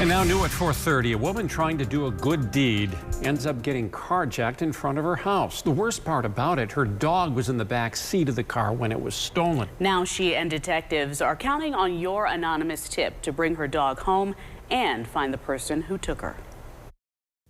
And now new at 4:30, a woman trying to do a good deed ends up getting carjacked in front of her house. The worst part about it, her dog was in the back seat of the car when it was stolen. Now she and detectives are counting on your anonymous tip to bring her dog home and find the person who took her.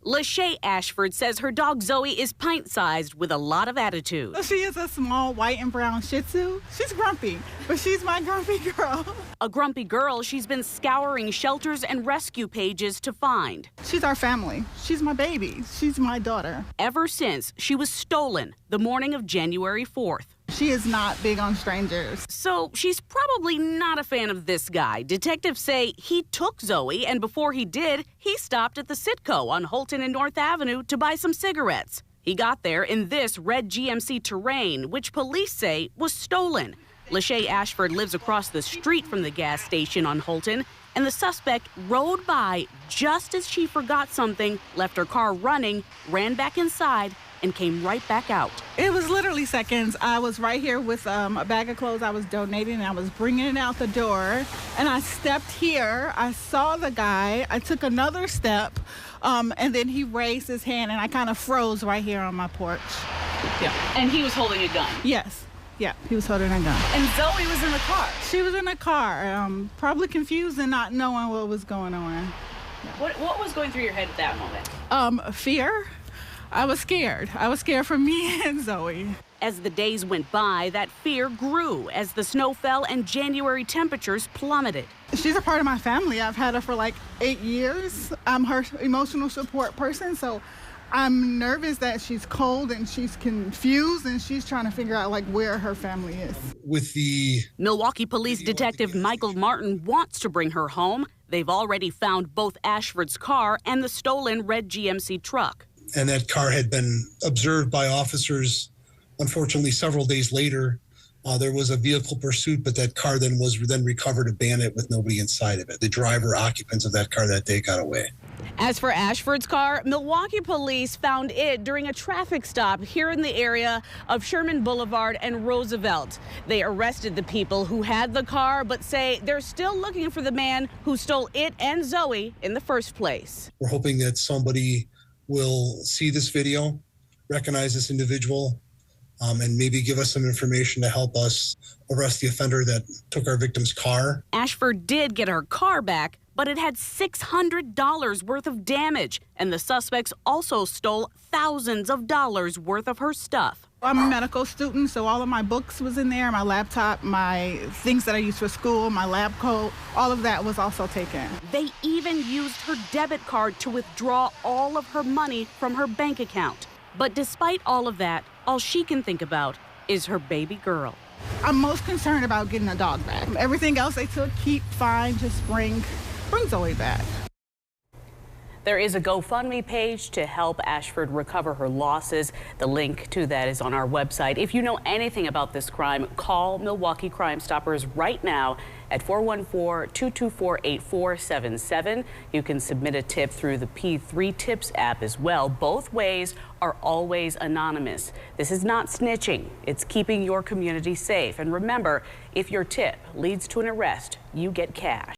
Lachey Ashford says her dog Zoe is pint-sized with a lot of attitude. She is a small white and brown Shih Tzu. She's grumpy, but she's my grumpy girl. A grumpy girl she's been scouring shelters and rescue pages to find. She's our family. She's my baby. She's my daughter. Ever since she was stolen the morning of January 4th. She is not big on strangers. So she's probably not a fan of this guy. Detectives say he took Zoe, and before he did, he stopped at the Citgo on Holton and North Avenue to buy some cigarettes. He got there in this red GMC Terrain, which police say was stolen. Lachey Ashford lives across the street from the gas station on Holton, and the suspect rode by just as she forgot something, left her car running, ran back inside, and came right back out. It was literally seconds. I was right here with a bag of clothes I was donating, and I was bringing it out the door, and I stepped here. I saw the guy. I took another step, and then he raised his hand, and I kind of froze right here on my porch. Yeah. And he was holding a gun? Yes. Yeah, he was holding a gun. And Zoe was in the car? She was in the car, probably confused and not knowing what was going on. Yeah. What was going through your head at that moment? Fear. I was scared. I was scared for me and Zoe. As the days went by, that fear grew as the snow fell and January temperatures plummeted. She's a part of my family. I've had her for like 8 years. I'm her emotional support person, so I'm nervous that she's cold and she's confused and she's trying to figure out like where her family is. With the Milwaukee Police Detective Michael Martin wants to bring her home. They've already found both Ashford's car and the stolen red GMC truck. And that car had been observed by officers. Unfortunately, several days later, there was a vehicle pursuit, but that car then was recovered abandoned with nobody inside of it. The driver, occupants of that car that day got away. As for Ashford's car, Milwaukee police found it during a traffic stop here in the area of Sherman Boulevard and Roosevelt. They arrested the people who had the car, but say they're still looking for the man who stole it and Zoe in the first place. We're hoping that somebody will see this video, recognize this individual, and maybe give us some information to help us arrest the offender that took our victim's car. Ashford did get her car back, but it had $600 worth of damage, and the suspects also stole thousands of dollars worth of her stuff. I'm a medical student, so all of my books was in there, my laptop, my things that I use for school, my lab coat, all of that was also taken. They even used her debit card to withdraw all of her money from her bank account. But despite all of that, all she can think about is her baby girl. I'm most concerned about getting the dog back. Everything else they took, keep fine, just bring Zoe back. There is a GoFundMe page to help Ashford recover her losses. The link to that is on our website. If you know anything about this crime, call Milwaukee Crime Stoppers right now at 414-224-8477. You can submit a tip through the P3 Tips app as well. Both ways are always anonymous. This is not snitching. It's keeping your community safe. And remember, if your tip leads to an arrest, you get cash.